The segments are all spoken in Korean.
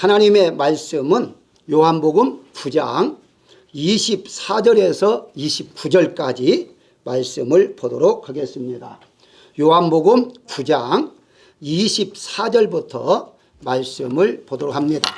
하나님의 말씀은 요한복음 9장 24절에서 29절까지 말씀을 보도록 하겠습니다. 요한복음 9장 24절부터 말씀을 보도록 합니다.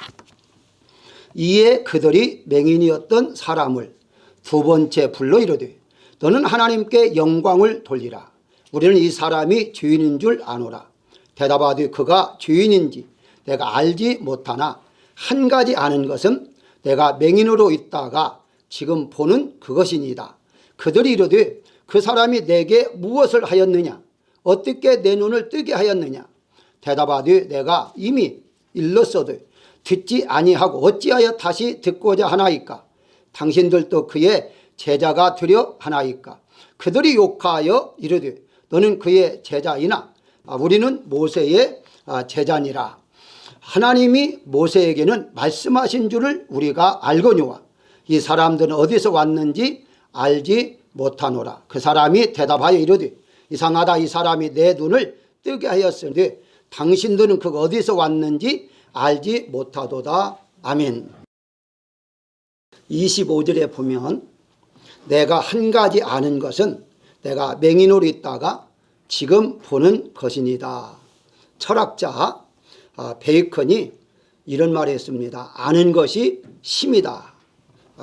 이에 그들이 맹인이었던 사람을 두 번째 불러 이르되 너는 하나님께 영광을 돌리라. 우리는 이 사람이 죄인인 줄 아노라. 대답하되 그가 죄인인지 내가 알지 못하나 한 가지 아는 것은 내가 맹인으로 있다가 지금 보는 그것이니이다. 그들이 이르되 그 사람이 내게 무엇을 하였느냐? 어떻게 내 눈을 뜨게 하였느냐? 대답하되 내가 이미 일렀어도 듣지 아니하고 어찌하여 다시 듣고자 하나이까? 당신들도 그의 제자가 되려 하나이까? 그들이 욕하여 이르되 너는 그의 제자이나 우리는 모세의 제자니라. 하나님이 모세에게는 말씀하신 줄을 우리가 알거니와 이 사람들은 어디서 왔는지 알지 못하노라. 그 사람이 대답하여 이르되 이상하다. 이 사람이 내 눈을 뜨게 하였으니 당신들은 그가 어디서 왔는지 알지 못하도다. 아멘. 25절에 보면 내가 한 가지 아는 것은 내가 맹인으로 있다가 지금 보는 것이니다. 철학자 베이컨이 이런 말을 했습니다. 아는 것이 힘이다.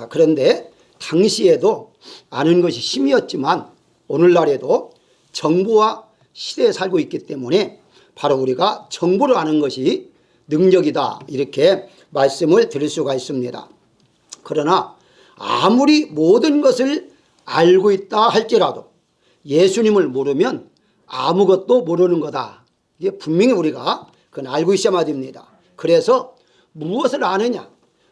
그런데 당시에도 아는 것이 힘이었지만 오늘날에도 정보와 시대에 살고 있기 때문에 바로 우리가 정보를 아는 것이 능력이다. 이렇게 말씀을 드릴 수가 있습니다. 그러나 아무리 모든 것을 알고 있다 할지라도 예수님을 모르면 아무것도 모르는 거다. 이게 분명히 우리가 그건 알고 있어야만 됩니다. 그래서 무엇을 아느냐,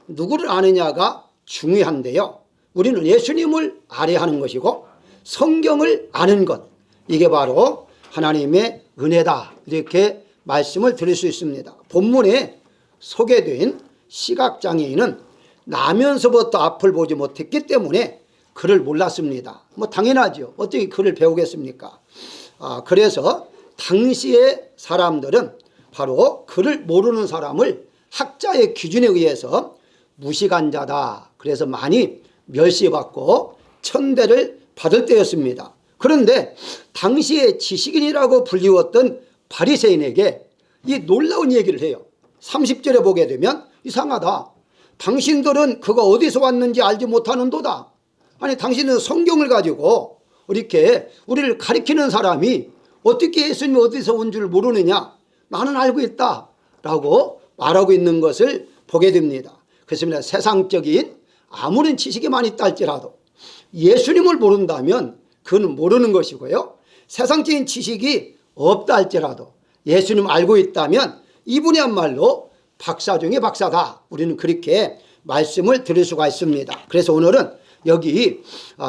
누구를 아느냐가 중요한데요. 우리는 예수님을 알아야 하는 것이고 성경을 아는 것, 이게 바로 하나님의 은혜다. 이렇게 말씀을 드릴 수 있습니다. 본문에 소개된 시각장애인은 나면서부터 앞을 보지 못했기 때문에 글을 몰랐습니다. 뭐 당연하죠. 어떻게 글을 배우겠습니까? 그래서 당시의 사람들은 바로 글을 모르는 사람을 학자의 기준에 의해서 무시간자다. 그래서 많이 멸시받고 천대를 받을 때였습니다. 그런데 당시에 지식인이라고 불리웠던 바리새인에게 이 놀라운 얘기를 해요. 30절에 보게 되면 이상하다. 당신들은 그가 어디서 왔는지 알지 못하는도다. 아니 당신은 성경을 가지고 이렇게 우리를 가리키는 사람이 어떻게 예수님이 어디서 온 줄 모르느냐? 나는 알고 있다 라고 말하고 있는 것을 보게 됩니다. 그렇습니다. 세상적인 아무런 지식이 많이 있다 할지라도 예수님을 모른다면 그는 모르는 것이고요. 세상적인 지식이 없다 할지라도 예수님 알고 있다면 이분이야말로 박사 중에 박사다. 우리는 그렇게 말씀을 드릴 수가 있습니다. 그래서 오늘은 여기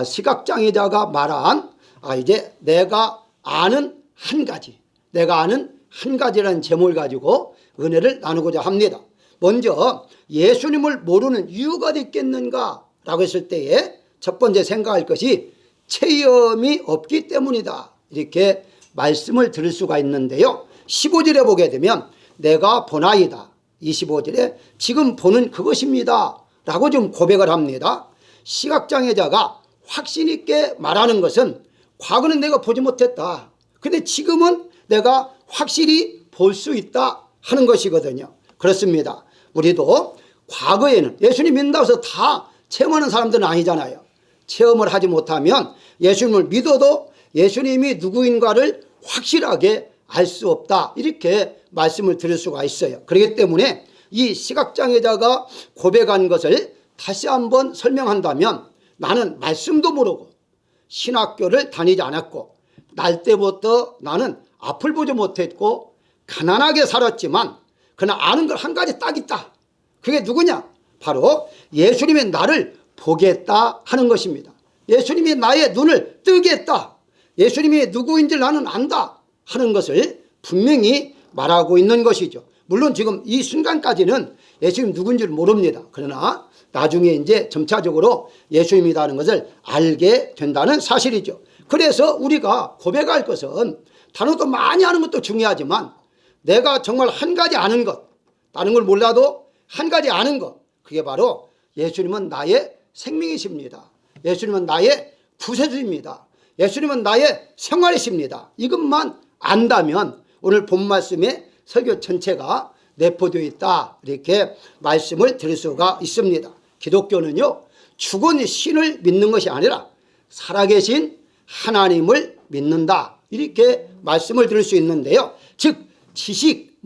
시각장애자가 말한 이제 내가 아는 한 가지, 내가 아는 한 가지라는 제목을 가지고 은혜를 나누고자 합니다. 먼저 예수님을 모르는 이유가 있겠는가 라고 했을 때에 첫 번째 생각할 것이 체험이 없기 때문이다. 이렇게 말씀을 드릴 수가 있는데요. 15절에 보게 되면 내가 보나이다. 25절에 지금 보는 그것입니다 라고 좀 고백을 합니다. 시각장애자가 확신 있게 말하는 것은 과거는 내가 보지 못했다. 근데 지금은 내가 확실히 볼 수 있다 하는 것이거든요. 그렇습니다. 우리도 과거에는 예수님 믿는다고 해서 다 체험하는 사람들은 아니잖아요. 체험을 하지 못하면 예수님을 믿어도 예수님이 누구인가를 확실하게 알 수 없다. 이렇게 말씀을 드릴 수가 있어요. 그렇기 때문에 이 시각장애자가 고백한 것을 다시 한번 설명한다면 나는 말씀도 모르고 신학교를 다니지 않았고 날 때부터 나는 앞을 보지 못했고 가난하게 살았지만 그러나 아는 걸 한 가지 딱 있다. 그게 누구냐? 바로 예수님이 나를 보겠다 하는 것입니다. 예수님이 나의 눈을 뜨게 했다. 예수님이 누구인지 나는 안다 하는 것을 분명히 말하고 있는 것이죠. 물론 지금 이 순간까지는 예수님 누군지를 모릅니다. 그러나 나중에 이제 점차적으로 예수님이라는 것을 알게 된다는 사실이죠. 그래서 우리가 고백할 것은 단어도 많이 아는 것도 중요하지만 내가 정말 한 가지 아는 것, 다른 걸 몰라도 한 가지 아는 것, 그게 바로 예수님은 나의 생명이십니다. 예수님은 나의 구세주입니다. 예수님은 나의 생활이십니다. 이것만 안다면 오늘 본 말씀의 설교 전체가 내포되어 있다, 이렇게 말씀을 드릴 수가 있습니다. 기독교는요, 죽은 신을 믿는 것이 아니라 살아계신 하나님을 믿는다, 이렇게 말씀을 드릴 수 있는데요. 즉 지식,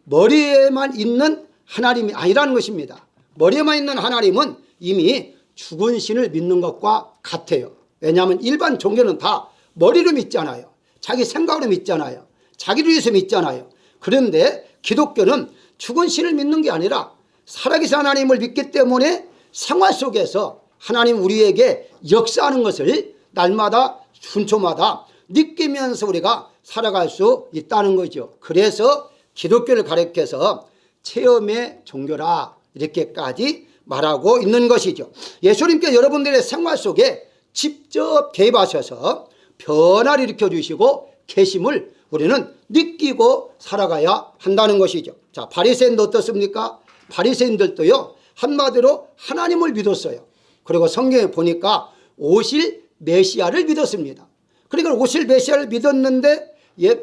머리에만 있는 하나님이 아니라는 것입니다. 머리에만 있는 하나님은 이미 죽은 신을 믿는 것과 같아요. 왜냐하면 일반 종교는 다 머리로 믿잖아요. 자기 생각으로 믿잖아요. 자기를 위해서 믿잖아요. 그런데 기독교는 죽은 신을 믿는 게 아니라 살아계신 하나님을 믿기 때문에 생활 속에서 하나님 우리에게 역사하는 것을 날마다 순초마다 느끼면서 우리가 살아갈 수 있다는 거죠. 그래서 기독교를 가리켜서 체험의 종교라, 이렇게까지 말하고 있는 것이죠. 예수님께 여러분들의 생활 속에 직접 개입하셔서 변화를 일으켜주시고 계심을 우리는 느끼고 살아가야 한다는 것이죠. 자, 바리새인도 어떻습니까? 바리새인들도요, 한마디로 하나님을 믿었어요. 그리고 성경에 보니까 오실 메시아를 믿었습니다. 그러니까 오실 메시아를 믿었는데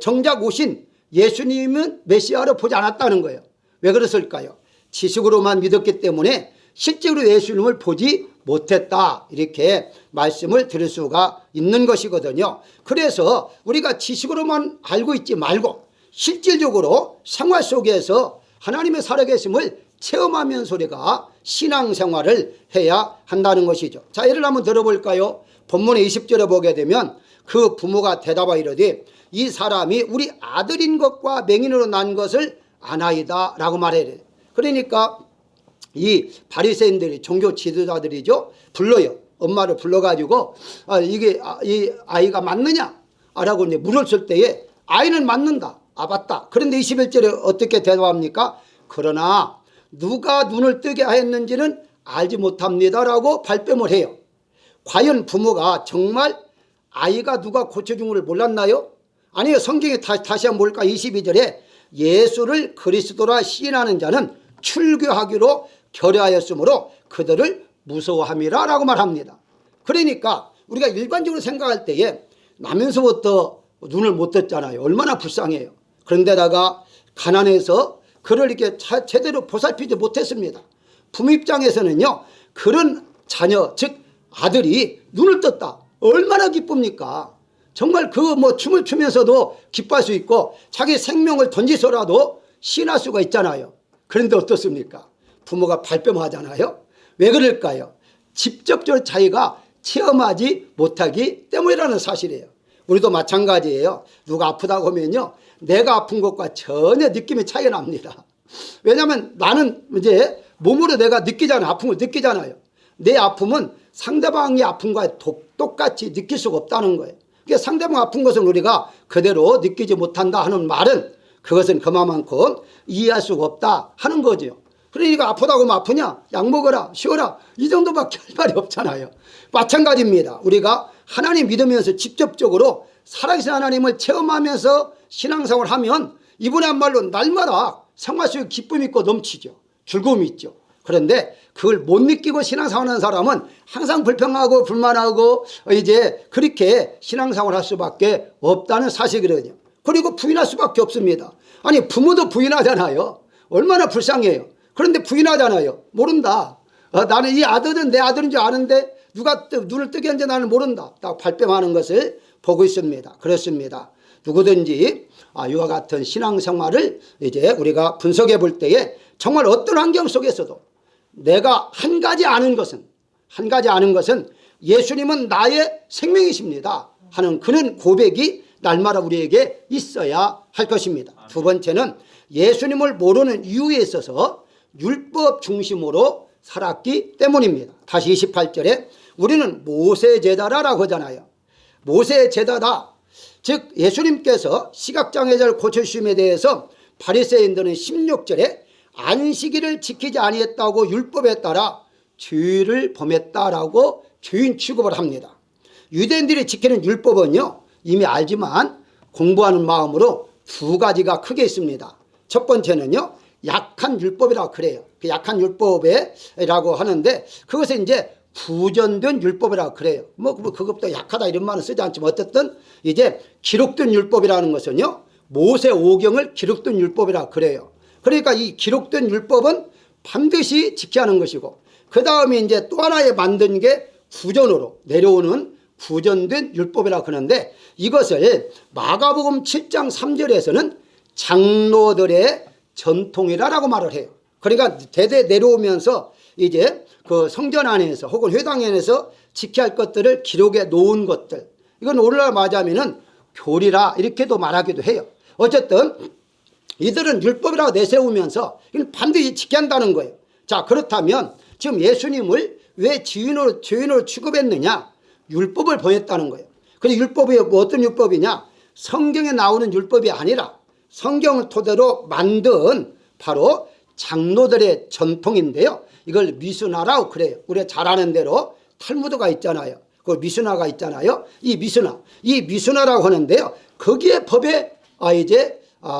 정작 오신 예수님은 메시아로 보지 않았다는 거예요. 왜 그랬을까요? 지식으로만 믿었기 때문에 실제로 예수님을 보지 못했다, 이렇게 말씀을 드릴 수가 있는 것이거든요. 그래서 우리가 지식으로만 알고 있지 말고 실질적으로 생활 속에서 하나님의 살아계심을 체험하면서 우리가 신앙생활을 해야 한다는 것이죠. 자, 예를 한번 들어볼까요? 본문의 20절에 보게 되면 그 부모가 대답하여 이르되 이 사람이 우리 아들인 것과 맹인으로 난 것을 아나이다 라고 말해요. 그러니까 이 바리새인들이, 종교 지도자들이죠, 불러요. 엄마를 불러가지고 이게 이 아이가 맞느냐 라고 물었을 때에 아이는 맞는다, 맞다. 그런데 21절에 어떻게 대답합니까? 그러나 누가 눈을 뜨게 하였는지는 알지 못합니다 라고 발뺌을 해요. 과연 부모가 정말 아이가 누가 고쳐준 걸 몰랐나요? 아니요. 성경에 다시 한번 볼까? 22절에 예수를 그리스도라 시인하는 자는 출교하기로 결의하였으므로 그들을 무서워함이라 라고 말합니다. 그러니까 우리가 일반적으로 생각할 때에 나면서부터 눈을 못 떴잖아요. 얼마나 불쌍해요. 그런데다가 가난해서 그를 이렇게 제대로 보살피지 못했습니다. 부모 입장에서는요, 그런 자녀, 즉 아들이 눈을 떴다, 얼마나 기쁩니까? 정말 춤을 추면서도 기뻐할 수 있고 자기 생명을 던지서라도 신할 수가 있잖아요. 그런데 어떻습니까? 부모가 발뺌하잖아요. 왜 그럴까요? 직접적으로 자기가 체험하지 못하기 때문이라는 사실이에요. 우리도 마찬가지예요. 누가 아프다고 하면요, 내가 아픈 것과 전혀 느낌이 차이가 납니다. 왜냐하면 나는 이제 몸으로 내가 느끼잖아요. 아픔을 느끼잖아요. 내 아픔은 상대방이 아픔과 똑같이 느낄 수가 없다는 거예요. 그러니까 상대방 아픈 것을 우리가 그대로 느끼지 못한다 하는 말은 그것은 그만큼 이해할 수가 없다 하는 거죠. 그러니까 아프다고 하면 아프냐? 약 먹어라, 쉬어라, 이 정도밖에 할 말이 없잖아요. 마찬가지입니다. 우리가 하나님 믿으면서 직접적으로 살아계신 하나님을 체험하면서 신앙생활을 하면 이분의한말로 날마다 생활 속에 기쁨이 있고 넘치죠. 즐거움이 있죠. 그런데 그걸 못 느끼고 신앙생활하는 사람은 항상 불평하고 불만하고 이제 그렇게 신앙생활을 할 수밖에 없다는 사실이거든요. 그리고 부인할 수밖에 없습니다. 아니, 부모도 부인하잖아요. 얼마나 불쌍해요. 그런데 부인하잖아요. 모른다. 나는 이 아들은 내 아들인 줄 아는데 누가 눈을 뜨게 했는지 나는 모른다, 딱 발뺌하는 것을 보고 있습니다. 그렇습니다. 누구든지 이와 같은 신앙생활을 이제 우리가 분석해 볼 때에 정말 어떤 환경 속에서도 내가 한 가지 아는 것은 예수님은 나의 생명이십니다 하는 그런 고백이 날마다 우리에게 있어야 할 것입니다. 두 번째는 예수님을 모르는 이유에 있어서 율법 중심으로 살았기 때문입니다. 다시 28절에 우리는 모세 제자라고 하잖아요. 모세 제자다. 즉 예수님께서 시각장애자를 고쳐주심에 대해서 바리새인들은 16절에 안식일을 지키지 아니했다고 율법에 따라 죄를 범했다라고 죄인 취급을 합니다. 유대인들이 지키는 율법은요, 이미 알지만 공부하는 마음으로 두 가지가 크게 있습니다. 첫 번째는요, 약한 율법이라고 그래요. 그 약한 율법에라고 하는데 그것을 이제 부전된 율법이라고 그래요. 뭐 그것보다 약하다 이런 말은 쓰지 않지만 어쨌든 이제 기록된 율법이라는 것은요 모세 오경을 기록된 율법이라고 그래요. 그러니까 이 기록된 율법은 반드시 지켜야 하는 것이고 그 다음에 이제 또 하나의 만든 게 부전으로 내려오는 부전된 율법이라고 하는데 이것을 마가복음 7장 3절에서는 장로들의 전통이라고 말을 해요. 그러니까 대대 내려오면서 이제 그 성전 안에서 혹은 회당 안에서 지켜야 할 것들을 기록해 놓은 것들 이건 오늘날 말하자면은 교리라 이렇게도 말하기도 해요. 어쨌든 이들은 율법이라고 내세우면서 이걸 반드시 지켜야 한다는 거예요. 자 그렇다면 지금 예수님을 왜 죄인으로 취급했느냐? 율법을 보냈다는 거예요. 그리고 율법이 뭐 어떤 율법이냐? 성경에 나오는 율법이 아니라 성경을 토대로 만든 바로 장로들의 전통인데요. 이걸 미수나라고 그래요. 우리가 잘 아는 대로 탈무드가 있잖아요. 그 미수나가 있잖아요. 이 미수나라고 하는데요. 거기에 법에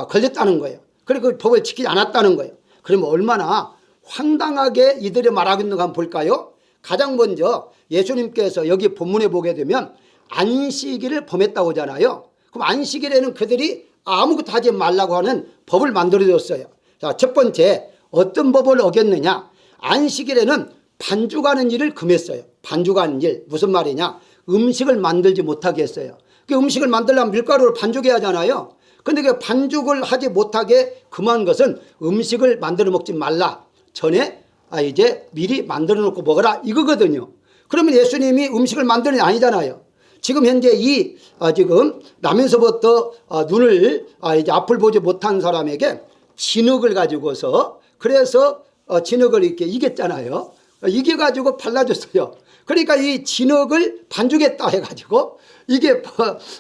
걸렸다는 거예요. 그리고 그 법을 지키지 않았다는 거예요. 그러면 얼마나 황당하게 이들이 말하고 있는가 한번 볼까요? 가장 먼저 예수님께서 여기 본문에 보게 되면 안식일을 범했다고 하잖아요. 그럼 안식일에는 그들이 아무것도 하지 말라고 하는 법을 만들어줬어요. 자, 첫 번째 어떤 법을 어겼느냐? 안식일에는 반죽하는 일을 금했어요. 반죽하는 일 무슨 말이냐? 음식을 만들지 못하게 했어요. 그 음식을 만들려면 밀가루를 반죽해야 하잖아요. 근데 그 반죽을 하지 못하게 금한 것은 음식을 만들어 먹지 말라. 전에 이제 미리 만들어 놓고 먹어라 이거거든요. 그러면 예수님이 음식을 만드는 게 아니잖아요. 지금 현재 지금 나면서부터 눈을 이제 앞을 보지 못한 사람에게 진흙을 가지고서 그래서 진흙을 이렇게 이겼잖아요. 이겨가지고 발라줬어요. 그러니까 이 진흙을 반죽했다 해가지고 이게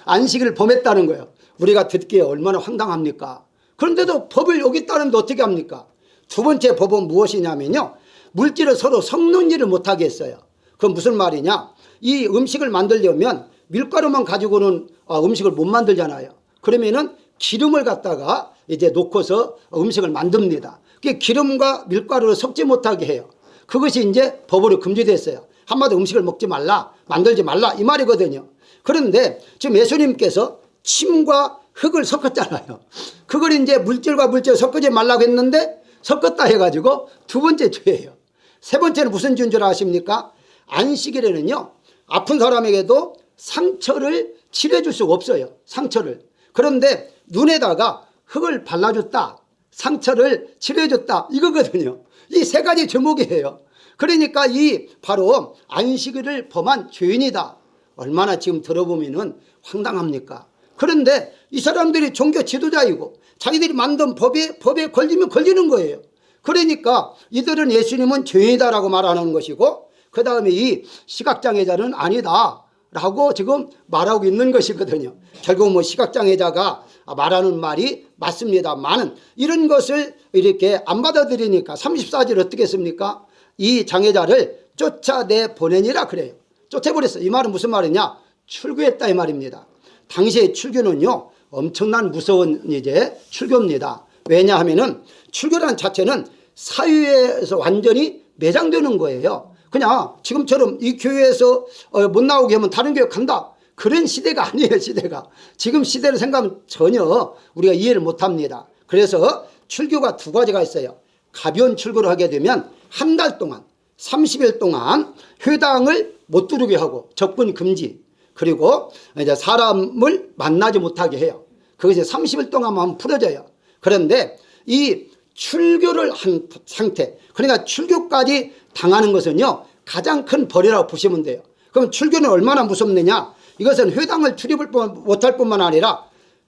안식을 범했다는 거예요. 우리가 듣기에 얼마나 황당합니까? 그런데도 법을 어겼다는데 어떻게 합니까? 두 번째 법은 무엇이냐면요. 물질을 서로 섞는 일을 못하게 했어요. 그건 무슨 말이냐? 이 음식을 만들려면 밀가루만 가지고는 음식을 못 만들잖아요. 그러면은 기름을 갖다가 이제 놓고서 음식을 만듭니다. 그 기름과 밀가루를 섞지 못하게 해요. 그것이 이제 법으로 금지됐어요. 한마디로 음식을 먹지 말라, 만들지 말라 이 말이거든요. 그런데 지금 예수님께서 침과 흙을 섞었잖아요. 그걸 이제 물질과 물질을 섞지 말라고 했는데 섞었다 해가지고 두 번째 죄예요. 세 번째는 무슨 죄인 줄 아십니까? 안식일에는요 아픈 사람에게도 상처를 치료해 줄 수가 없어요. 상처를. 그런데 눈에다가 흙을 발라줬다, 상처를 치료해 줬다 이거거든요. 이 세 가지 제목이에요. 그러니까 이 바로 안식일을 범한 죄인이다. 얼마나 지금 들어보면은 황당합니까? 그런데 이 사람들이 종교 지도자이고 자기들이 만든 법에 걸리면 걸리는 거예요. 그러니까 이들은 예수님은 죄인이다라고 말하는 것이고 그 다음에 이 시각장애자는 아니다라고 지금 말하고 있는 것이거든요. 결국 뭐 시각장애자가 말하는 말이 맞습니다만은 이런 것을 이렇게 안 받아들이니까 34절 어떻게 했습니까? 이 장애자를 쫓아내 보내니라 그래요. 쫓아버렸어요. 이 말은 무슨 말이냐? 출교했다 이 말입니다. 당시의 출교는요 엄청난 무서운 이제 출교입니다. 왜냐하면은 출교라는 자체는 사회에서 완전히 매장되는 거예요. 그냥 지금처럼 이 교회에서 못 나오게 하면 다른 교회 간다. 그런 시대가 아니에요. 시대가. 지금 시대를 생각하면 전혀 우리가 이해를 못합니다. 그래서 출교가 두 가지가 있어요. 가벼운 출교를 하게 되면 한 달 동안 30일 동안 회당을 못 들어오게 하고 접근 금지 그리고 이제 사람을 만나지 못하게 해요. 그것이 30일 동안만 풀어져요. 그런데 이 출교를 한 상태 그러니까 출교까지 당하는 것은요 가장 큰 벌이라고 보시면 돼요. 그럼 출교는 얼마나 무섭느냐? 이것은 회당을 출입을 못할 뿐만 아니라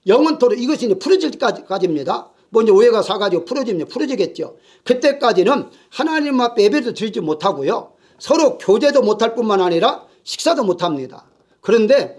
영원토록 이것이 이제 풀어질 때까지입니다. 뭐 이제 오해가 사가지고 풀어지겠죠. 그때까지는 하나님 앞에 예배도 드리지 못하고요. 서로 교제도 못할 뿐만 아니라 식사도 못합니다. 그런데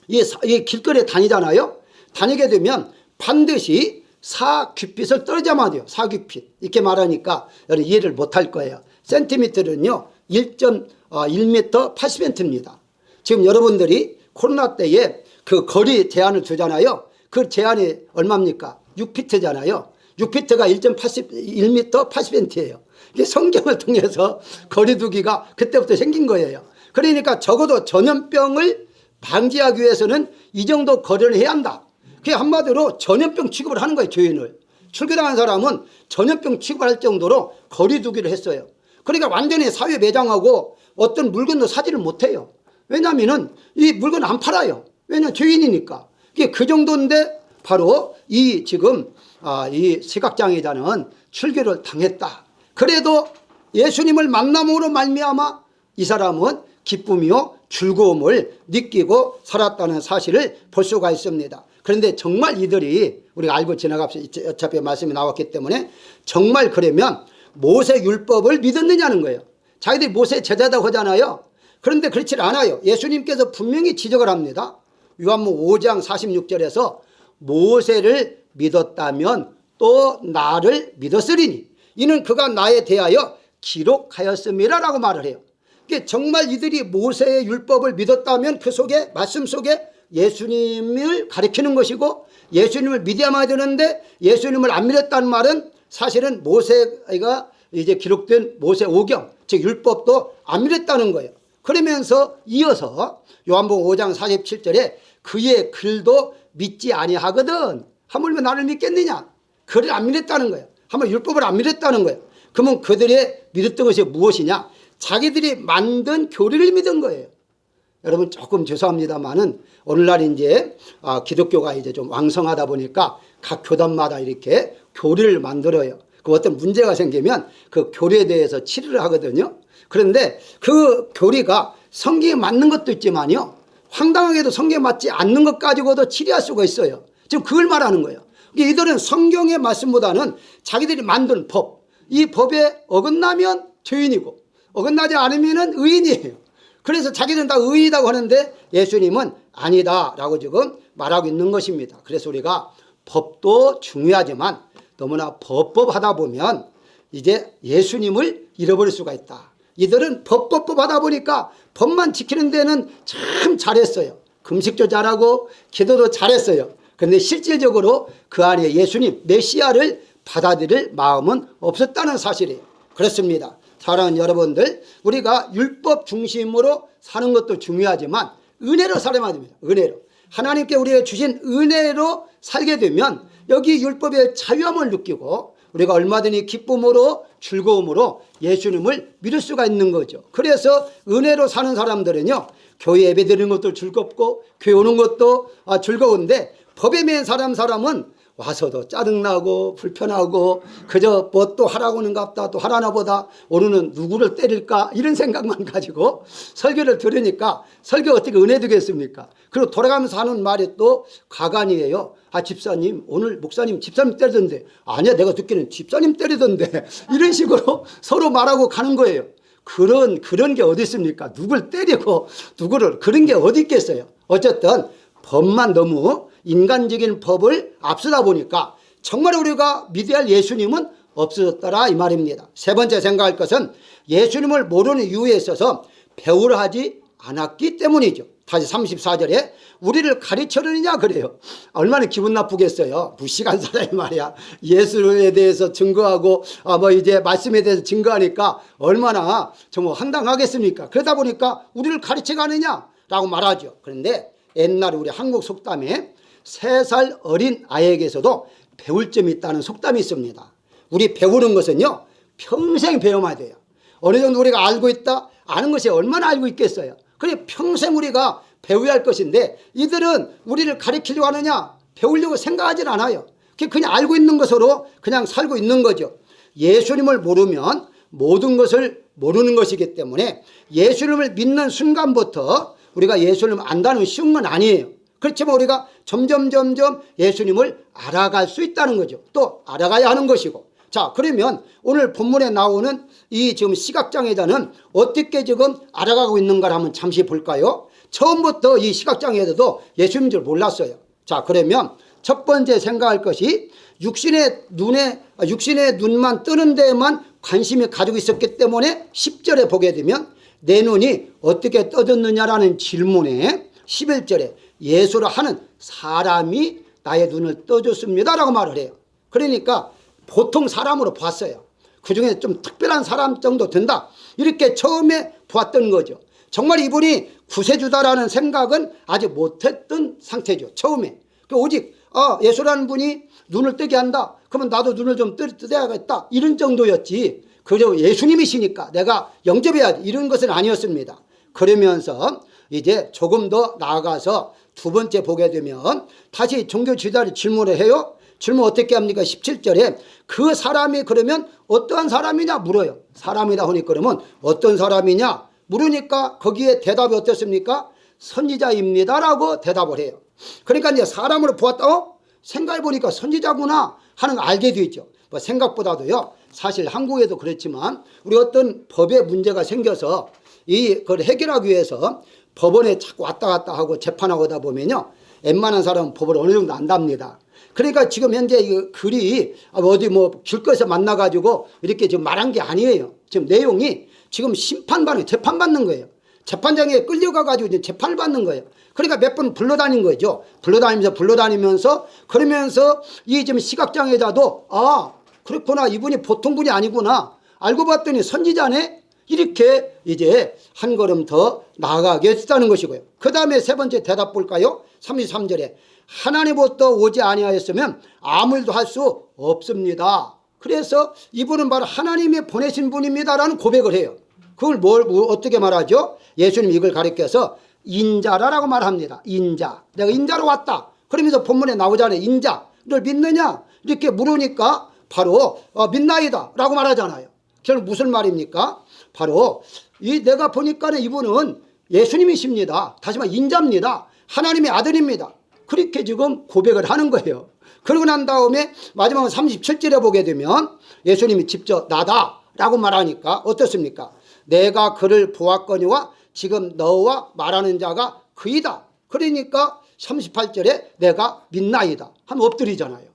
이 길거리에 다니잖아요. 다니게 되면 반드시 사규핏을 떨어져야만 돼요. 사규핏 이렇게 말하니까 여러분 이해를 못할 거예요. 센티미터는요 1.1m 80cm입니다. 지금 여러분들이 코로나 때에 그 거리 제한을 두잖아요. 그 제한이 얼마입니까? 6피트잖아요. 6피트가 1m 80cm예요. 이게 성경을 통해서 거리두기가 그때부터 생긴 거예요. 그러니까 적어도 전염병을 방지하기 위해서는 이 정도 거리를 해야 한다. 그게 한마디로 전염병 취급을 하는 거예요. 교인을. 출교당한 사람은 전염병 취급할 정도로 거리두기를 했어요. 그러니까 완전히 사회 매장하고 어떤 물건도 사지를 못해요. 왜냐하면 이 물건 안 팔아요. 왜냐하면 죄인이니까. 그 정도인데 바로 이 지금 이 시각장애자는 출교를 당했다. 그래도 예수님을 만남으로 말미암아 이 사람은 기쁨이요 즐거움을 느끼고 살았다는 사실을 볼 수가 있습니다. 그런데 정말 이들이 우리가 알고 지나갑시다. 어차피 말씀이 나왔기 때문에 정말 그러면 모세 율법을 믿었느냐는 거예요. 자기들이 모세 제자다고 하잖아요. 그런데 그렇지 않아요. 예수님께서 분명히 지적을 합니다. 요한복음 5장 46절에서 모세를 믿었다면 또 나를 믿었으리니 이는 그가 나에 대하여 기록하였음이라 라고 말을 해요. 정말 이들이 모세의 율법을 믿었다면 그 속에 말씀 속에 예수님을 가리키는 것이고 예수님을 믿어야만 되는데 예수님을 안 믿었다는 말은 사실은 모세가 이제 기록된 모세 오경 즉 율법도 안 믿었다는 거예요. 그러면서 이어서 요한복음 5장 47절에 그의 글도 믿지 아니하거든. 하물며 나를 믿겠느냐? 글을 안 믿었다는 거예요. 하물며 율법을 안 믿었다는 거예요. 그러면 그들의 믿었던 것이 무엇이냐? 자기들이 만든 교리를 믿은 거예요. 여러분 조금 죄송합니다만은 오늘날 이제 기독교가 이제 좀 왕성하다 보니까 각 교단마다 이렇게 교리를 만들어요. 그 어떤 문제가 생기면 그 교리에 대해서 치료를 하거든요. 그런데 그 교리가 성경에 맞는 것도 있지만요. 황당하게도 성경에 맞지 않는 것 가지고도 치료할 수가 있어요. 지금 그걸 말하는 거예요. 이들은 성경의 말씀보다는 자기들이 만든 법, 이 법에 어긋나면 죄인이고 어긋나지 않으면 의인이에요. 그래서 자기들은 다 의인이라고 하는데 예수님은 아니다라고 지금 말하고 있는 것입니다. 그래서 우리가 법도 중요하지만 너무나 법법하다 보면 이제 예수님을 잃어버릴 수가 있다. 이들은 법하다 보니까 법만 지키는 데는 참 잘했어요. 금식도 잘하고 기도도 잘했어요. 그런데 실질적으로 그 안에 예수님 메시아를 받아들일 마음은 없었다는 사실이에요. 그렇습니다. 사랑하는 여러분들, 우리가 율법 중심으로 사는 것도 중요하지만 은혜로 살아야 됩니다. 은혜로. 하나님께 우리가 주신 은혜로 살게 되면 여기 율법의 자유함을 느끼고 우리가 얼마든지 기쁨으로 즐거움으로 예수님을 믿을 수가 있는 거죠. 그래서 은혜로 사는 사람들은요, 교회 예배 드리는 것도 즐겁고 교회 오는 것도 즐거운데 법에 매인 사람은 와서도 짜증나고 불편하고 그저 뭐 또 하라고 하는갑다 또 하라나 보다 오늘은 누구를 때릴까 이런 생각만 가지고 설교를 들으니까 설교가 어떻게 은혜 되겠습니까? 그리고 돌아가면서 하는 말이 또 가관이에요. 집사님 오늘 목사님 집사님 때리던데. 아니야 내가 듣기는 집사님 때리던데. 이런 식으로 서로 말하고 가는 거예요. 그런 게 어디 있습니까? 누굴 때리고 누구를 그런 게 어디 있겠어요. 어쨌든 법만 너무 인간적인 법을 앞서다 보니까 정말 우리가 믿어야 할 예수님은 없어졌더라 이 말입니다. 세 번째 생각할 것은 예수님을 모르는 이유에 있어서 배우려 하지 않았기 때문이죠. 다시 34절에 우리를 가르쳐느냐 그래요. 얼마나 기분 나쁘겠어요. 무식한 사람이 말이야. 예수에 대해서 증거하고 이제 말씀에 대해서 증거하니까 얼마나 정말 황당하겠습니까? 그러다 보니까 우리를 가르쳐 가느냐라고 말하죠. 그런데 옛날에 우리 한국 속담에 3살 어린 아이에게서도 배울 점이 있다는 속담이 있습니다. 우리 배우는 것은요 평생 배워야 돼요. 어느 정도 우리가 알고 있다 아는 것이 얼마나 알고 있겠어요. 그래 평생 우리가 배워야 할 것인데 이들은 우리를 가르치려고 하느냐 배우려고 생각하진 않아요. 그냥 알고 있는 것으로 그냥 살고 있는 거죠. 예수님을 모르면 모든 것을 모르는 것이기 때문에 예수님을 믿는 순간부터 우리가 예수님을 안다는 쉬운 건 아니에요. 그렇지만 우리가 점점 예수님을 알아갈 수 있다는 거죠. 또 알아가야 하는 것이고. 자, 그러면 오늘 본문에 나오는 이 지금 시각장애자는 어떻게 지금 알아가고 있는가를 한번 잠시 볼까요? 처음부터 이 시각장애자도 예수님인 줄 몰랐어요. 자, 그러면 첫 번째 생각할 것이 육신의 눈만 뜨는 데에만 관심이 가지고 있었기 때문에 10절에 보게 되면 내 눈이 어떻게 떠졌느냐라는 질문에 11절에 예수를 하는 사람이 나의 눈을 떠줬습니다 라고 말을 해요. 그러니까 보통 사람으로 봤어요. 그중에 좀 특별한 사람 정도 된다. 이렇게 처음에 보았던 거죠. 정말 이분이 구세주다라는 생각은 아직 못했던 상태죠. 처음에. 오직 예수라는 분이 눈을 뜨게 한다. 그러면 나도 눈을 좀 뜨야겠다. 이런 정도였지. 그저 예수님이시니까 내가 영접해야지. 이런 것은 아니었습니다. 그러면서 이제 조금 더 나아가서 두 번째 보게 되면 다시 종교 지도자를 질문을 해요. 질문 어떻게 합니까? 17절에 그 사람이 그러면 어떠한 사람이냐 물어요. 사람이다 하니까 그러면 어떤 사람이냐 물으니까 거기에 대답이 어떻습니까? 선지자입니다라고 대답을 해요. 그러니까 이제 사람으로 보았다. 생각해 보니까 선지자구나 하는 걸 알게 되죠. 뭐 생각보다도요. 사실 한국에도 그렇지만 우리 어떤 법에 문제가 생겨서 그걸 해결하기 위해서 법원에 자꾸 왔다 갔다 하고 재판하고 하다 보면요. 웬만한 사람은 법을 어느 정도 안답니다. 그러니까 지금 현재 이 글이 어디 뭐 길거리에서 만나가지고 이렇게 지금 말한 게 아니에요. 지금 내용이 지금 심판받는, 재판받는 거예요. 재판장에 끌려가가지고 이제 재판을 받는 거예요. 그러니까 몇 번 불러다닌 거죠. 불러다니면서 그러면서 이 지금 시각장애자도 그렇구나. 이분이 보통 분이 아니구나. 알고 봤더니 선지자네. 이렇게 이제 한 걸음 더 나아가게 했다는 것이고요. 그 다음에 세 번째 대답 볼까요? 33절에 하나님부터 오지 아니하였으면 아무 일도 할 수 없습니다. 그래서 이분은 바로 하나님이 보내신 분입니다라는 고백을 해요. 그걸 어떻게 말하죠? 예수님 이걸 가리켜서 인자라고 말합니다. 인자. 내가 인자로 왔다. 그러면서 본문에 나오잖아요. 인자를 믿느냐? 이렇게 물으니까 바로 믿나이다 라고 말하잖아요. 결국 무슨 말입니까? 바로 내가 보니까 이분은 예수님이십니다. 다시 말해 인자입니다. 하나님의 아들입니다. 그렇게 지금 고백을 하는 거예요. 그러고 난 다음에 마지막 37절에 보게 되면 예수님이 직접 나다 라고 말하니까 어떻습니까? 내가 그를 보았거니와 지금 너와 말하는 자가 그이다. 그러니까 38절에 내가 믿나이다 하면 엎드리잖아요.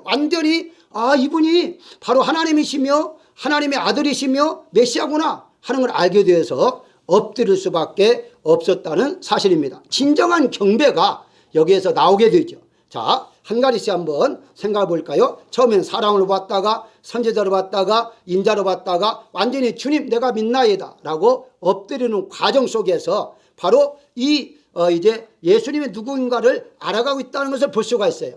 완전히 이분이 바로 하나님이시며 하나님의 아들이시며 메시아구나 하는 걸 알게 되어서 엎드릴 수밖에 없었다는 사실입니다. 진정한 경배가 여기에서 나오게 되죠. 자, 한 가지씩 한번 생각해 볼까요? 처음엔 사람으로 봤다가 선지자로 봤다가 인자로 봤다가 완전히 주님 내가 믿나이다 라고 엎드리는 과정 속에서 바로 이제 예수님이 누구인가를 알아가고 있다는 것을 볼 수가 있어요.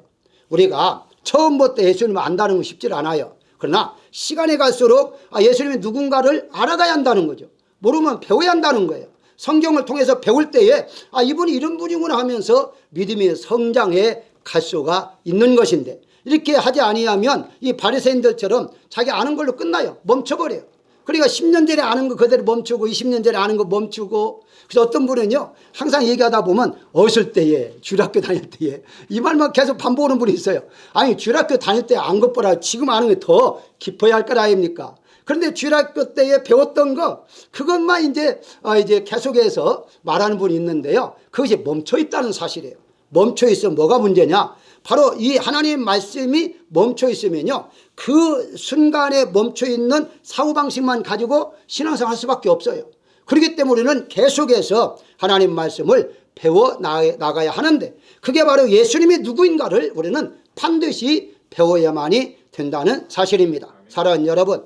우리가 처음부터 예수님을 안다는 건 쉽지 않아요. 그러나 시간이 갈수록 예수님이 누군가를 알아가야 한다는 거죠. 모르면 배워야 한다는 거예요. 성경을 통해서 배울 때에 이분이 이런 분이구나 하면서 믿음의 성장해 갈 수가 있는 것인데 이렇게 하지 아니하면 이 바리새인들처럼 자기 아는 걸로 끝나요. 멈춰버려요. 그러니까 10년 전에 아는 거 그대로 멈추고 20년 전에 아는 거 멈추고 그래서 어떤 분은요 항상 얘기하다 보면 어렸을 때에 주일학교 다닐 때에 이 말만 계속 반복하는 분이 있어요. 아니 주일학교 다닐 때 안 것보다 지금 아는 게 더 깊어야 할 거 아닙니까? 그런데 주일학교 때에 배웠던 거 그것만 이제 계속해서 말하는 분이 있는데요. 그것이 멈춰 있다는 사실이에요. 멈춰 있으면 뭐가 문제냐? 바로 이 하나님 말씀이 멈춰 있으면요. 그 순간에 멈춰 있는 사고방식만 가지고 신앙생활 할 수밖에 없어요. 그렇기 때문에 우리는 계속해서 하나님 말씀을 배워 나가야 하는데 그게 바로 예수님이 누구인가를 우리는 반드시 배워야만이 된다는 사실입니다. 사랑하는 여러분,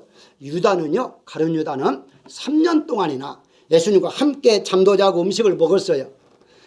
가룟 유다는 3년 동안이나 예수님과 함께 잠도 자고 음식을 먹었어요.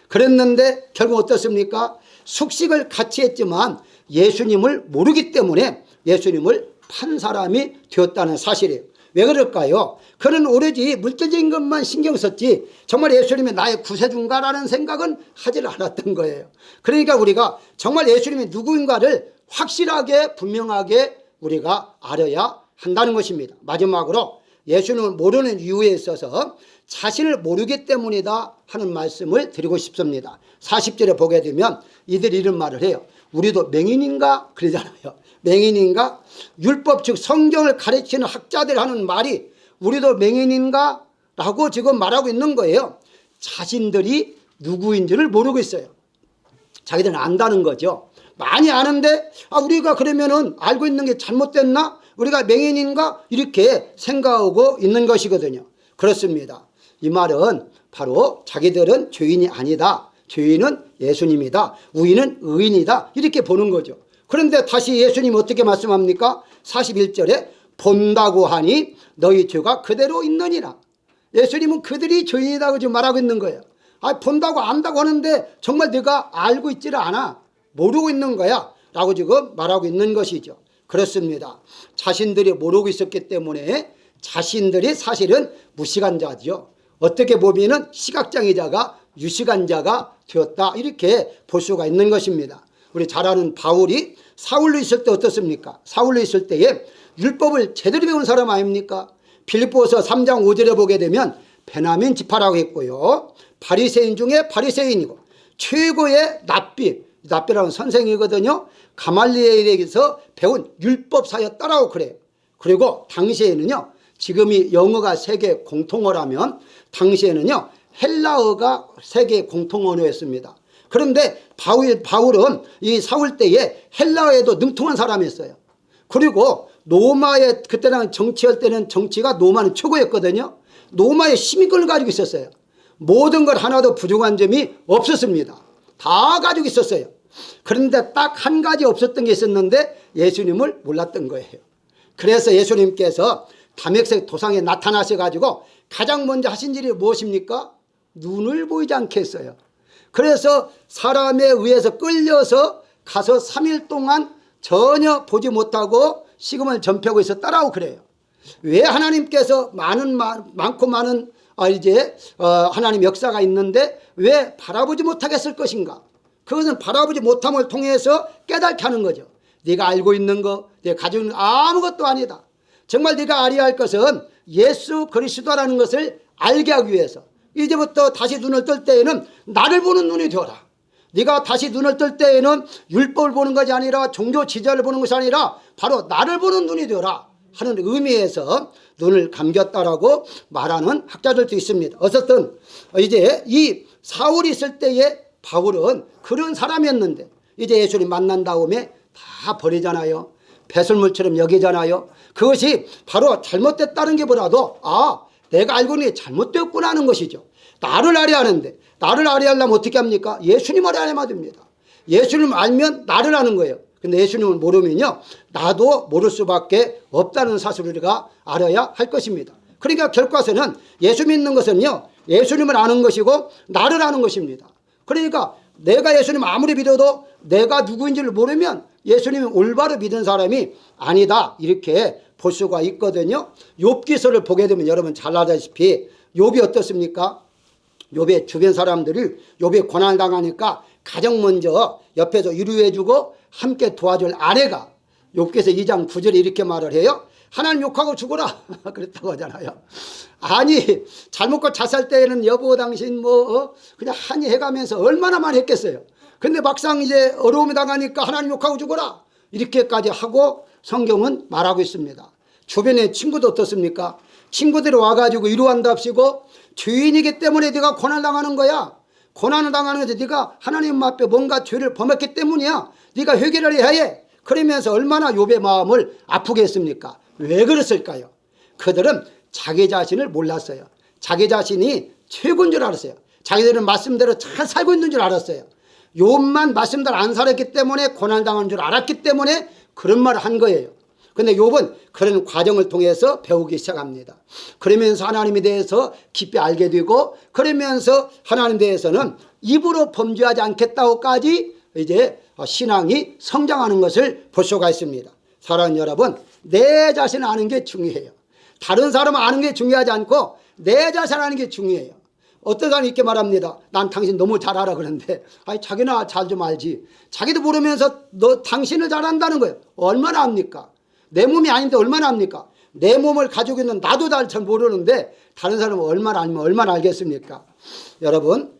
그랬는데 결국 어떻습니까? 숙식을 같이 했지만 예수님을 모르기 때문에 예수님을 판 사람이 되었다는 사실이에요. 왜 그럴까요? 그는 오로지 물질적인 것만 신경 썼지 정말 예수님이 나의 구세주인가라는 생각은 하질 않았던 거예요. 그러니까 우리가 정말 예수님이 누구인가를 확실하게 분명하게 우리가 알아야 한다는 것입니다. 마지막으로 예수님을 모르는 이유에 있어서 자신을 모르기 때문이다 하는 말씀을 드리고 싶습니다. 40절에 보게 되면 이들이 이런 말을 해요. 우리도 맹인인가? 그러잖아요. 맹인인가? 율법 즉 성경을 가르치는 학자들 하는 말이 우리도 맹인인가? 라고 지금 말하고 있는 거예요. 자신들이 누구인지를 모르고 있어요. 자기들은 안다는 거죠. 많이 아는데 우리가 그러면은 알고 있는 게 잘못됐나? 우리가 맹인인가? 이렇게 생각하고 있는 것이거든요. 그렇습니다. 이 말은 바로 자기들은 죄인이 아니다. 죄인은 예수님이다. 우리는 의인이다. 이렇게 보는 거죠. 그런데 다시 예수님 어떻게 말씀합니까? 41절에 본다고 하니 너희 죄가 그대로 있느니라. 예수님은 그들이 죄인이라고 지금 말하고 있는 거예요. 본다고 안다고 하는데 정말 네가 알고 있지를 않아. 모르고 있는 거야 라고 지금 말하고 있는 것이죠. 그렇습니다. 자신들이 모르고 있었기 때문에 자신들이 사실은 무식한 자죠. 어떻게 보면 시각장애자가 유식한 자가 되었다, 이렇게 볼 수가 있는 것입니다. 우리 잘 아는 바울이 사울로 있을 때 어떻습니까? 사울로 있을 때에 율법을 제대로 배운 사람 아닙니까? 빌립보서 3장 5절에 보게 되면 베냐민 지파라고 했고요, 바리새인 중에 바리새인이고 최고의 랍비라는 선생이거든요. 가말리엘에게서 배운 율법사였다라고 그래요. 그리고 당시에는요, 지금이 영어가 세계 공통어라면 당시에는요 헬라어가 세계 공통어였습니다. 그런데 바울은 이 사울 때에 헬라어에도 능통한 사람이었어요. 그리고 로마의, 그때는 정치할 때는 정치가 로마는 최고였거든요. 로마의 시민권을 가지고 있었어요. 모든 걸 하나도 부족한 점이 없었습니다. 다 가지고 있었어요. 그런데 딱 한 가지 없었던 게 있었는데 예수님을 몰랐던 거예요. 그래서 예수님께서 다메섹 도상에 나타나셔가지고 가장 먼저 하신 일이 무엇입니까? 눈을 보이지 않게 했어요. 그래서 사람에 의해서 끌려서 가서 3일 동안 전혀 보지 못하고 식음을 전폐하고 있었다라고 그래요. 왜 하나님께서 많고 많은 하나님 역사가 있는데 왜 바라보지 못하게 했을 것인가? 그것은 바라보지 못함을 통해서 깨닫게 하는 거죠. 네가 알고 있는 거, 네가 가지고 있는 거 아무것도 아니다. 정말 네가 알아야 할 것은 예수 그리스도라는 것을 알게 하기 위해서 이제부터 다시 눈을 뜰 때에는 나를 보는 눈이 되어라. 네가 다시 눈을 뜰 때에는 율법을 보는 것이 아니라 종교 지자를 보는 것이 아니라 바로 나를 보는 눈이 되어라 하는 의미에서 눈을 감겼다라고 말하는 학자들도 있습니다. 어쨌든 이제 이 사울이 있을 때에 바울은 그런 사람이었는데 이제 예수님 만난 다음에 다 버리잖아요. 배설물처럼 여기잖아요. 그것이 바로 잘못됐다는 게 보다도 내가 알고 있는 게 잘못되었구나 하는 것이죠. 나를 알아야 하는데 나를 알아야 하려면 어떻게 합니까? 예수님을 알아야만 됩니다. 예수님을 알면 나를 아는 거예요. 근데 예수님을 모르면요 나도 모를 수밖에 없다는 사실을 우리가 알아야 할 것입니다. 그러니까 결과서는 예수 믿는 것은요 예수님을 아는 것이고 나를 아는 것입니다. 그러니까 내가 예수님 아무리 믿어도 내가 누구인지를 모르면 예수님이 올바로 믿은 사람이 아니다, 이렇게 볼 수가 있거든요. 욥기서를 보게 되면 여러분 잘 알다시피 욥이 어떻습니까? 욥의 주변 사람들이 욥이 고난을 당하니까 가장 먼저 옆에서 위로해주고 함께 도와줄 아내가 욥기서 2장 9절에 이렇게 말을 해요. 하나님 욕하고 죽어라 그랬다고 하잖아요. 아니 잘못과 자살 때에는 여보 당신 그냥 한이 해가면서 얼마나 많이 했겠어요. 근데 막상 이제 어려움이 당하니까 하나님 욕하고 죽어라 이렇게까지 하고 성경은 말하고 있습니다. 주변에 친구도 어떻습니까? 친구들이 와가지고 위로한답시고 죄인이기 때문에 네가 고난을 당하는 거야. 고난을 당하는 것은 네가 하나님 앞에 뭔가 죄를 범했기 때문이야. 네가 회개를 해야 해. 그러면서 얼마나 욥의 마음을 아프게 했습니까? 왜 그랬을까요? 그들은 자기 자신을 몰랐어요. 자기 자신이 최고인 줄 알았어요. 자기들은 말씀대로 잘 살고 있는 줄 알았어요. 욥만 말씀대로 안 살았기 때문에 고난당한 줄 알았기 때문에 그런 말을 한 거예요. 그런데 욥은 그런 과정을 통해서 배우기 시작합니다. 그러면서 하나님에 대해서 깊이 알게 되고 그러면서 하나님에 대해서는 입으로 범죄하지 않겠다고까지 이제 신앙이 성장하는 것을 볼 수가 있습니다. 사랑하는 여러분, 내 자신을 아는 게 중요해요. 다른 사람을 아는 게 중요하지 않고 내 자신을 아는 게 중요해요. 어떤 사람이 이렇게 말합니다. 난 당신 너무 잘 알아 그러는데 자기나 잘 좀 알지. 자기도 모르면서 너 당신을 잘 안다는 거예요. 얼마나 압니까? 내 몸이 아닌데 얼마나 압니까? 내 몸을 가지고 있는 나도 잘 모르는데 다른 사람은 얼마나 알면 얼마나 알겠습니까? 여러분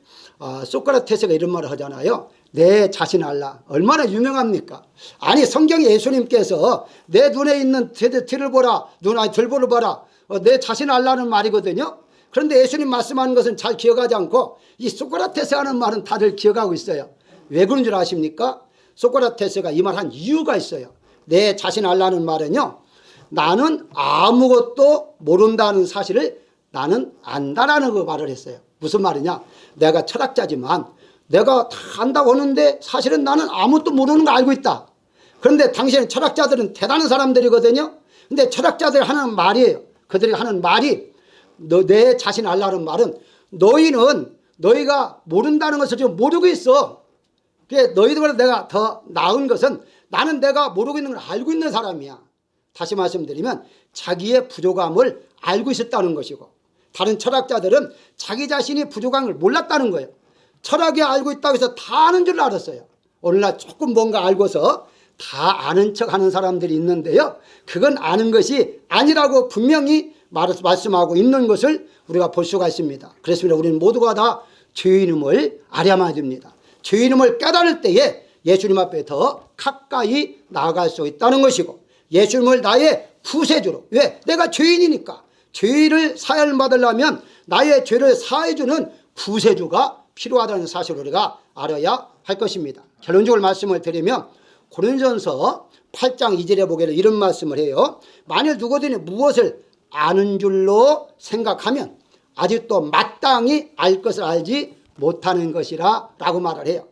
소크라테스가 이런 말을 하잖아요. 내 자신을 알라. 얼마나 유명합니까? 아니 성경에 예수님께서 내 눈에 있는 들을 보라, 들보를 보라, 내 자신을 알라는 말이거든요. 그런데 예수님 말씀하는 것은 잘 기억하지 않고 이 소크라테스 하는 말은 다들 기억하고 있어요. 왜 그런 줄 아십니까? 소크라테스가 이 말 한 이유가 있어요. 내 자신을 알라는 말은요, 나는 아무것도 모른다는 사실을 나는 안다라는 그 말을 했어요. 무슨 말이냐? 내가 철학자지만 내가 다 안다고 하는데 사실은 나는 아무것도 모르는 거 알고 있다. 그런데 당시에는 철학자들은 대단한 사람들이거든요. 근데 철학자들이 하는 말이에요. 그들이 하는 말이 내 자신 알라는 말은 너희가 모른다는 것을 지금 모르고 있어. 너희들보다 내가 더 나은 것은 나는 내가 모르고 있는 걸 알고 있는 사람이야. 다시 말씀드리면 자기의 부족함을 알고 있었다는 것이고, 다른 철학자들은 자기 자신이 부족함을 몰랐다는 거예요. 철학이 알고 있다고 해서 다 아는 줄 알았어요. 오늘날 조금 뭔가 알고서 다 아는 척 하는 사람들이 있는데요, 그건 아는 것이 아니라고 분명히 말씀하고 있는 것을 우리가 볼 수가 있습니다. 그렇습니다. 우리는 모두가 다 죄인임을 알아야만 됩니다. 죄인임을 깨달을 때에 예수님 앞에 더 가까이 나아갈 수 있다는 것이고, 예수님을 나의 구세주로, 왜? 내가 죄인이니까 죄를 사하를 받으려면 나의 죄를 사해주는 구세주가 필요하다는 사실을 우리가 알아야 할 것입니다. 결론적으로 말씀을 드리면 고린도전서 8장 2절에 보게 되면 이런 말씀을 해요. 만일 누구든지 무엇을 아는 줄로 생각하면 아직도 마땅히 알 것을 알지 못하는 것이라 라고 말을 해요.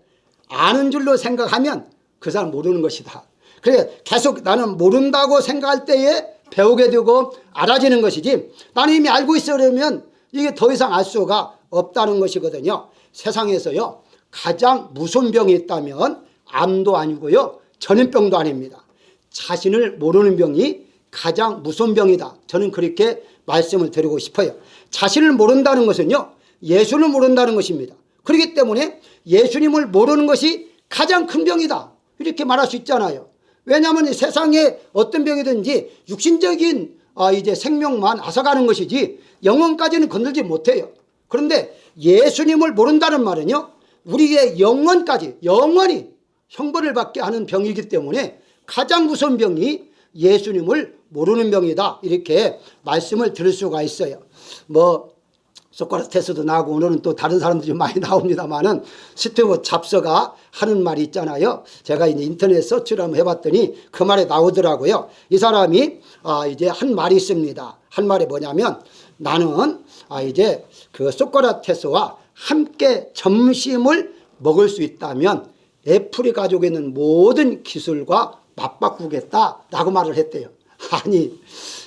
아는 줄로 생각하면 그 사람 모르는 것이다. 그래 계속 나는 모른다고 생각할 때에 배우게 되고 알아지는 것이지, 나는 이미 알고 있어 그러면 이게 더 이상 알 수가 없다는 것이거든요. 세상에서요 가장 무서운 병이 있다면 암도 아니고요 전염병도 아닙니다. 자신을 모르는 병이 가장 무서운 병이다. 저는 그렇게 말씀을 드리고 싶어요. 자신을 모른다는 것은요 예수를 모른다는 것입니다. 그렇기 때문에 예수님을 모르는 것이 가장 큰 병이다, 이렇게 말할 수 있잖아요. 왜냐하면 세상에 어떤 병이든지 육신적인 이제 생명만 앗아가는 것이지 영혼까지는 건들지 못해요. 그런데 예수님을 모른다는 말은요 우리의 영혼까지 영원히 형벌을 받게 하는 병이기 때문에 가장 무서운 병이 예수님을 모르는 병이다, 이렇게 말씀을 드릴 수가 있어요. 소크라테스도 나오고 오늘은 또 다른 사람들이 많이 나옵니다만은 스티브 잡스가 하는 말이 있잖아요. 제가 이제 인터넷 서치를 한번 해봤더니 그 말에 나오더라고요. 이 사람이 이제 한 말이 있습니다. 한 말이 뭐냐면, 나는 이제 그 소크라테스와 함께 점심을 먹을 수 있다면 애플이 가지고 있는 모든 기술과 맞바꾸겠다라고 말을 했대요. 아니,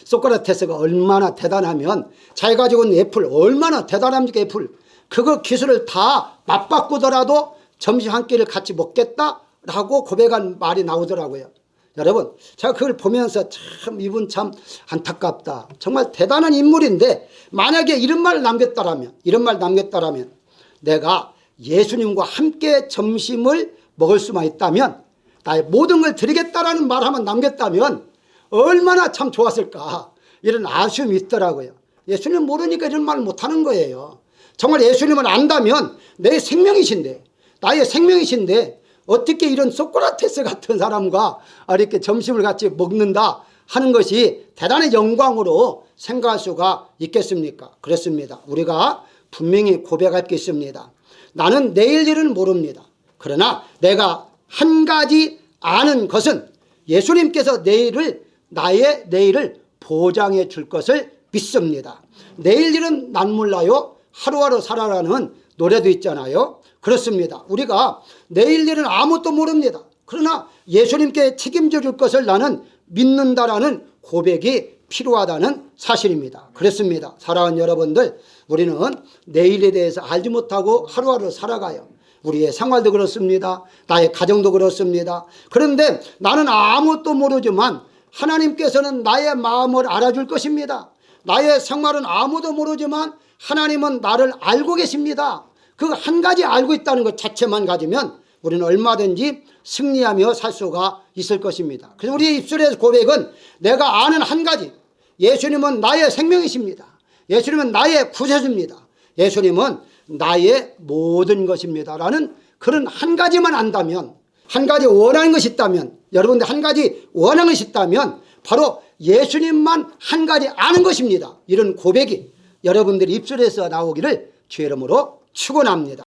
소크라테스가 얼마나 대단하면 자기가 가지고 있는 애플 얼마나 대단합니까? 애플 그거 기술을 다 맞바꾸더라도 점심 한 끼를 같이 먹겠다라고 고백한 말이 나오더라고요. 여러분, 제가 그걸 보면서 참 이분 참 안타깝다, 정말 대단한 인물인데 만약에 이런 말을 남겼다라면 내가 예수님과 함께 점심을 먹을 수만 있다면 나의 모든 걸 드리겠다라는 말 한번 남겼다면 얼마나 참 좋았을까, 이런 아쉬움이 있더라고요. 예수님 모르니까 이런 말을 못하는 거예요. 정말 예수님을 안다면 내 생명이신데, 나의 생명이신데 어떻게 이런 소크라테스 같은 사람과 이렇게 점심을 같이 먹는다 하는 것이 대단한 영광으로 생각할 수가 있겠습니까? 그렇습니다. 우리가 분명히 고백할 게 있습니다. 나는 내일 일은 모릅니다. 그러나 내가 한 가지 아는 것은 예수님께서 나의 내일을 보장해 줄 것을 믿습니다. 내일 일은 난 몰라요, 하루하루 살아라는 노래도 있잖아요. 그렇습니다. 우리가 내일 일은 아무것도 모릅니다. 그러나 예수님께 책임져 줄 것을 나는 믿는다라는 고백이 필요하다는 사실입니다. 그렇습니다. 사랑하는 여러분들, 우리는 내일에 대해서 알지 못하고 하루하루 살아가요. 우리의 생활도 그렇습니다. 나의 가정도 그렇습니다. 그런데 나는 아무것도 모르지만 하나님께서는 나의 마음을 알아줄 것입니다. 나의 생활은 아무도 모르지만 하나님은 나를 알고 계십니다. 그 한 가지 알고 있다는 것 자체만 가지면 우리는 얼마든지 승리하며 살 수가 있을 것입니다. 그래서 우리의 입술의 고백은 내가 아는 한 가지, 예수님은 나의 생명이십니다. 예수님은 나의 구세주입니다. 예수님은 나의 모든 것입니다 라는 그런 한 가지만 안다면, 한 가지 원하는 것이 있다면, 여러분들 한 가지 원하는 것이 있다면 바로 예수님만 한 가지 아는 것입니다. 이런 고백이 여러분들의 입술에서 나오기를 주의 이름으로 축원합니다.